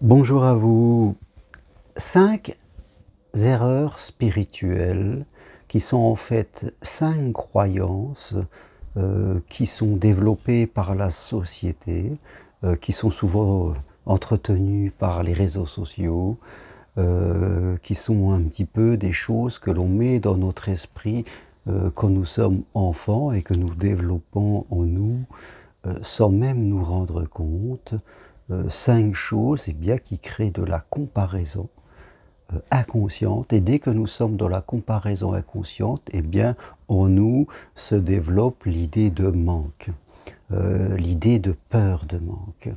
Bonjour à vous. 5 erreurs spirituelles qui sont en fait 5 croyances qui sont développées par la société, qui sont souvent entretenues par les réseaux sociaux, qui sont un petit peu des choses que l'on met dans notre esprit quand nous sommes enfants et que nous développons en nous sans même nous rendre compte. 5 choses bien, qui créent de la comparaison inconsciente, et dès que nous sommes dans la comparaison inconsciente, bien, en nous se développe l'idée de manque, l'idée de peur de manque.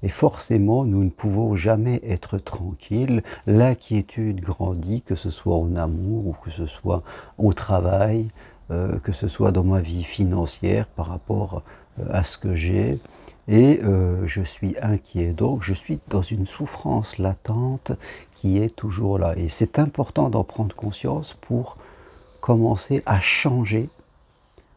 Et forcément, nous ne pouvons jamais être tranquilles. L'inquiétude grandit, que ce soit en amour ou que ce soit au travail, que ce soit dans ma vie financière par rapport à ce que j'ai. Et je suis inquiet, donc je suis dans une souffrance latente qui est toujours là. Et c'est important d'en prendre conscience pour commencer à changer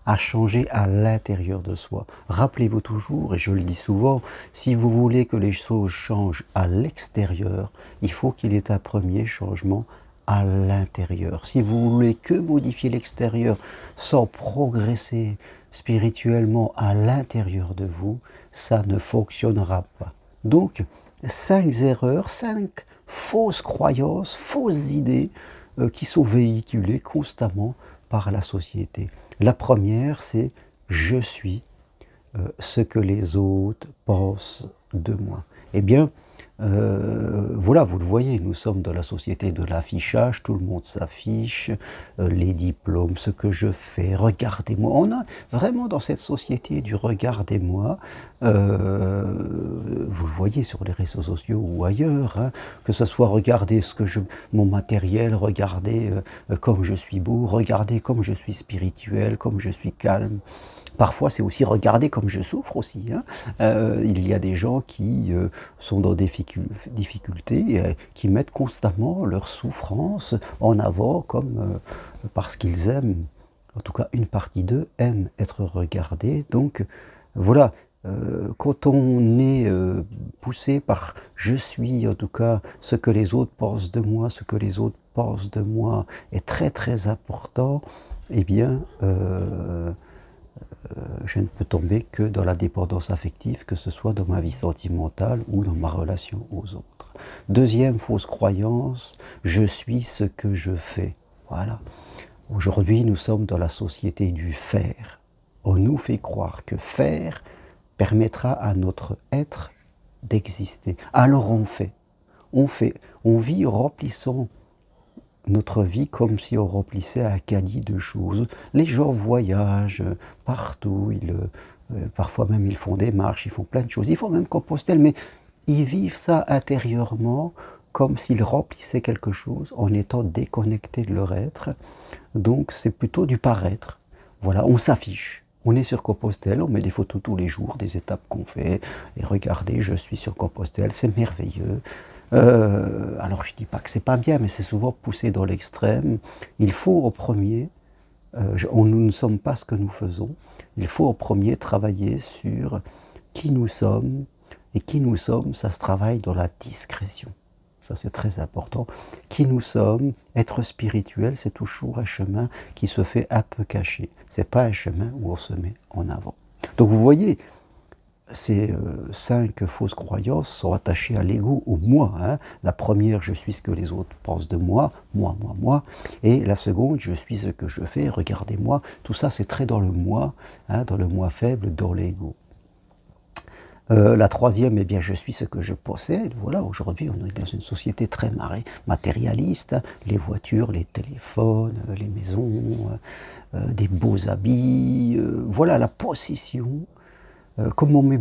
à l'intérieur de soi. Rappelez-vous toujours, et je le dis souvent, si vous voulez que les choses changent à l'extérieur, il faut qu'il y ait un premier changement à l'intérieur. Si vous voulez que modifier l'extérieur sans progresser spirituellement à l'intérieur de vous, ça ne fonctionnera pas. Donc, 5 erreurs, 5 fausses croyances, fausses idées qui sont véhiculées constamment par la société. La première, c'est « je suis ce que les autres pensent de moi ». Eh bien, voilà, vous le voyez, nous sommes dans la société de l'affichage, tout le monde s'affiche, les diplômes, ce que je fais, regardez-moi. On a vraiment dans cette société du regardez-moi, vous le voyez sur les réseaux sociaux ou ailleurs, hein, que ce soit regardez mon matériel, regardez comme je suis beau, regardez comme je suis spirituel, comme je suis calme. Parfois, c'est aussi regarder comme je souffre aussi. Hein. Il y a des gens qui sont dans des difficultés et qui mettent constamment leur souffrance en avant comme parce qu'ils aiment, en tout cas une partie d'eux aime être regardés. Donc voilà, quand on est poussé par « je suis », en tout cas ce que les autres pensent de moi, ce que les autres pensent de moi est très très important, eh bien je ne peux tomber que dans la dépendance affective, que ce soit dans ma vie sentimentale ou dans ma relation aux autres. Deuxième fausse croyance, je suis ce que je fais. Voilà. Aujourd'hui, nous sommes dans la société du faire. On nous fait croire que faire permettra à notre être d'exister. Alors on fait. On vit remplissant notre vie comme si on remplissait un caddie de choses. Les gens voyagent partout, parfois même ils font des marches, ils font plein de choses, ils font même Compostelle, mais ils vivent ça intérieurement comme s'ils remplissaient quelque chose en étant déconnectés de leur être. Donc c'est plutôt du paraître. Voilà, on s'affiche. On est sur Compostelle, on met des photos tous les jours, des étapes qu'on fait, et regardez, je suis sur Compostelle, c'est merveilleux. Alors je ne dis pas que c'est pas bien, mais c'est souvent poussé dans l'extrême. Il faut au premier, nous ne sommes pas ce que nous faisons, il faut au premier travailler sur qui nous sommes, et qui nous sommes, ça se travaille dans la discrétion. Ça c'est très important. Qui nous sommes, être spirituel, c'est toujours un chemin qui se fait un peu caché. Ce n'est pas un chemin où on se met en avant. Donc vous voyez, ces 5 fausses croyances sont attachées à l'ego, au moi. Hein. La première, je suis ce que les autres pensent de moi, moi, moi, moi. Et la seconde, je suis ce que je fais, regardez-moi. Tout ça, c'est très dans le moi, hein, dans le moi faible, dans l'ego. La troisième, eh bien, je suis ce que je possède. Voilà, aujourd'hui, on est dans une société très matérialiste. Hein. Les voitures, les téléphones, les maisons, des beaux habits. Voilà, la possession. Comme on met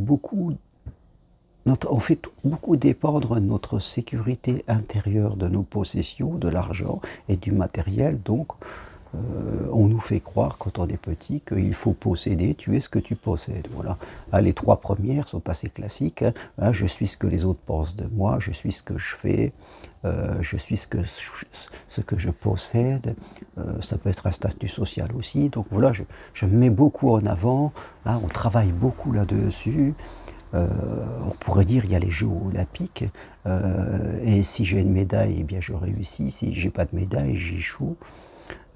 on fait beaucoup dépendre notre sécurité intérieure de nos possessions, de l'argent et du matériel, donc on nous fait croire quand on est petit qu'il faut posséder, tu es ce que tu possèdes. Voilà. Les 3 premières sont assez classiques. Hein. Je suis ce que les autres pensent de moi, je suis ce que je fais, je suis ce que je possède. Ça peut être un statut social aussi. Donc voilà, je me mets beaucoup en avant. Hein. On travaille beaucoup là-dessus. On pourrait dire il y a les Jeux olympiques, et si j'ai une médaille, eh bien je réussis, si j'ai pas de médaille, j'échoue,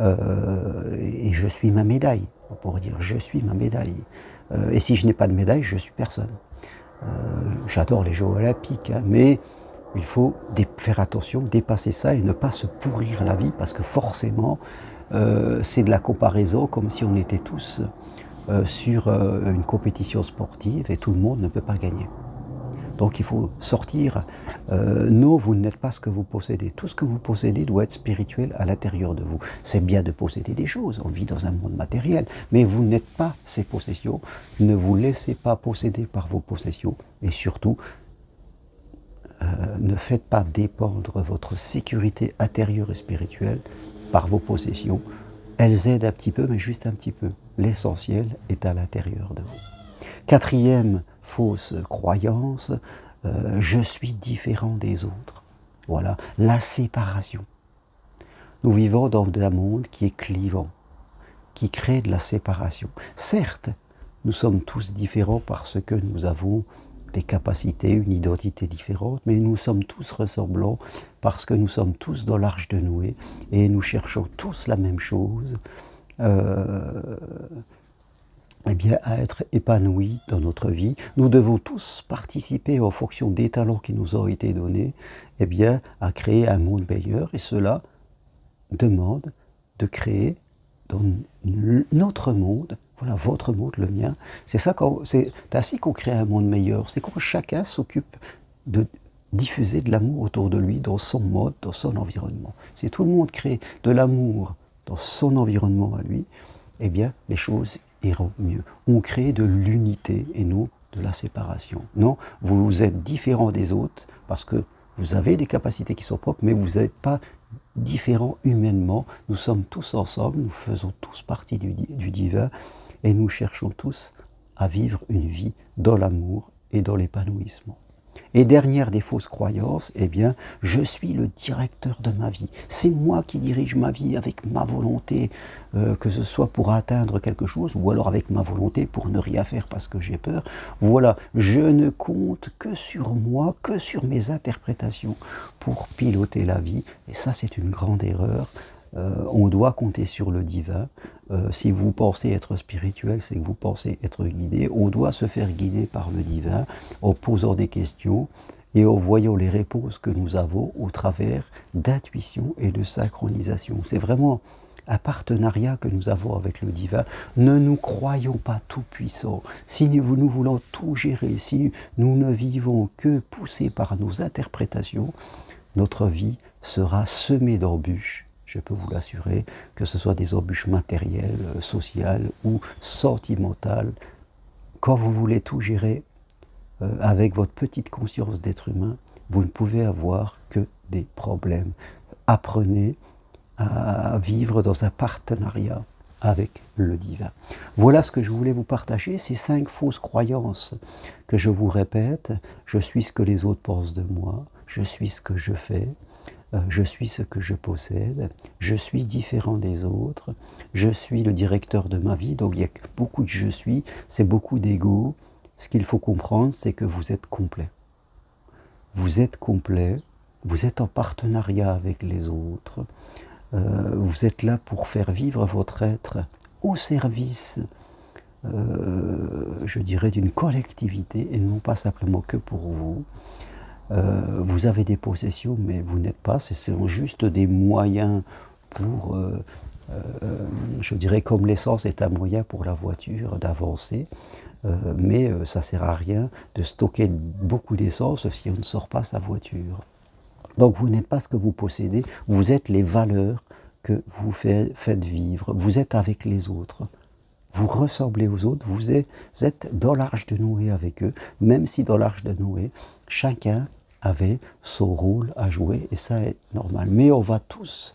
et je suis ma médaille. On pourrait dire je suis ma médaille. Et si je n'ai pas de médaille, je suis personne. J'adore les Jeux olympiques, hein, mais il faut faire attention, dépasser ça et ne pas se pourrir la vie, parce que forcément, c'est de la comparaison, comme si on était tous sur une compétition sportive et tout le monde ne peut pas gagner. Donc il faut sortir. Non, vous n'êtes pas ce que vous possédez. Tout ce que vous possédez doit être spirituel à l'intérieur de vous. C'est bien de posséder des choses, on vit dans un monde matériel, mais vous n'êtes pas ces possessions. Ne vous laissez pas posséder par vos possessions, et surtout, ne faites pas dépendre votre sécurité intérieure et spirituelle par vos possessions. Elles aident un petit peu, mais juste un petit peu. L'essentiel est à l'intérieur de vous. Quatrième fausse croyance, je suis différent des autres. Voilà, la séparation. Nous vivons dans un monde qui est clivant, qui crée de la séparation. Certes, nous sommes tous différents parce que nous avons des capacités, une identité différente, mais nous sommes tous ressemblants parce que nous sommes tous dans l'arche de Noé et nous cherchons tous la même chose, eh bien, à être épanouis dans notre vie. Nous devons tous participer en fonction des talents qui nous ont été donnés, eh bien, à créer un monde meilleur, et cela demande de créer dans notre monde, voilà, votre monde, le mien. C'est ainsi qu'on crée un monde meilleur. C'est quand chacun s'occupe de diffuser de l'amour autour de lui, dans son mode, dans son environnement. Si tout le monde crée de l'amour dans son environnement à lui, eh bien, les choses iront mieux. On crée de l'unité et non de la séparation. Non, vous êtes différent des autres parce que vous avez des capacités qui sont propres, mais vous n'êtes pas différents humainement. Nous sommes tous ensemble, nous faisons tous partie du divin, et nous cherchons tous à vivre une vie dans l'amour et dans l'épanouissement. Et dernière des fausses croyances, eh bien, je suis le directeur de ma vie. C'est moi qui dirige ma vie avec ma volonté, que ce soit pour atteindre quelque chose, ou alors avec ma volonté pour ne rien faire parce que j'ai peur. Voilà, je ne compte que sur moi, que sur mes interprétations pour piloter la vie. Et ça, c'est une grande erreur. On doit compter sur le divin. Si vous pensez être spirituel, c'est que vous pensez être guidé. On doit se faire guider par le divin en posant des questions et en voyant les réponses que nous avons au travers d'intuition et de synchronisation. C'est vraiment un partenariat que nous avons avec le divin. Ne nous croyons pas tout puissants. Si nous voulons tout gérer, si nous ne vivons que poussés par nos interprétations, notre vie sera semée d'embûches. Je peux vous l'assurer, que ce soit des embûches matérielles, sociales ou sentimentales. Quand vous voulez tout gérer avec votre petite conscience d'être humain, vous ne pouvez avoir que des problèmes. Apprenez à vivre dans un partenariat avec le divin. Voilà ce que je voulais vous partager, ces 5 fausses croyances que je vous répète. Je suis ce que les autres pensent de moi, je suis ce que je fais, je suis ce que je possède, je suis différent des autres, je suis le directeur de ma vie. Donc il y a beaucoup de je suis, c'est beaucoup d'ego. Ce qu'il faut comprendre, c'est que vous êtes complet. Vous êtes complet, vous êtes en partenariat avec les autres, vous êtes là pour faire vivre votre être au service, je dirais, d'une collectivité et non pas simplement que pour vous. Vous avez des possessions, mais vous n'êtes pas, ce sont juste des moyens pour, je dirais, comme l'essence est un moyen pour la voiture d'avancer, mais ça ne sert à rien de stocker beaucoup d'essence si on ne sort pas sa voiture. Donc vous n'êtes pas ce que vous possédez, vous êtes les valeurs que vous faites vivre, vous êtes avec les autres. Vous ressemblez aux autres, vous êtes dans l'arche de Noé avec eux, même si dans l'arche de Noé, chacun avait son rôle à jouer, et ça est normal. Mais on va tous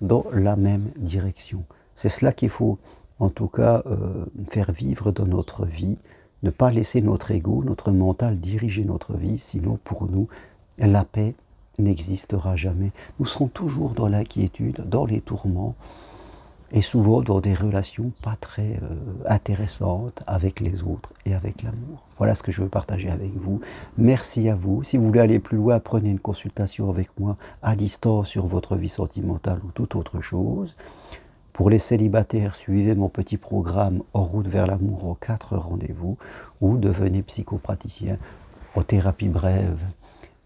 dans la même direction. C'est cela qu'il faut, en tout cas, faire vivre dans notre vie, ne pas laisser notre ego, notre mental diriger notre vie, sinon pour nous, la paix n'existera jamais. Nous serons toujours dans l'inquiétude, dans les tourments, et souvent dans des relations pas très intéressantes avec les autres et avec l'amour. Voilà ce que je veux partager avec vous. Merci à vous. Si vous voulez aller plus loin, prenez une consultation avec moi à distance sur votre vie sentimentale ou toute autre chose. Pour les célibataires, suivez mon petit programme En route vers l'amour en 4 rendez-vous ou devenez psychopraticien en thérapie brève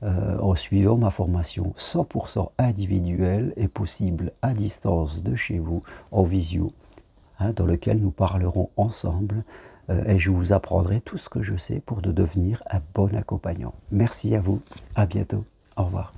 en suivant ma formation 100% individuelle et possible à distance de chez vous, en visio, dans lequel nous parlerons ensemble et je vous apprendrai tout ce que je sais pour devenir un bon accompagnant. Merci à vous, à bientôt, au revoir.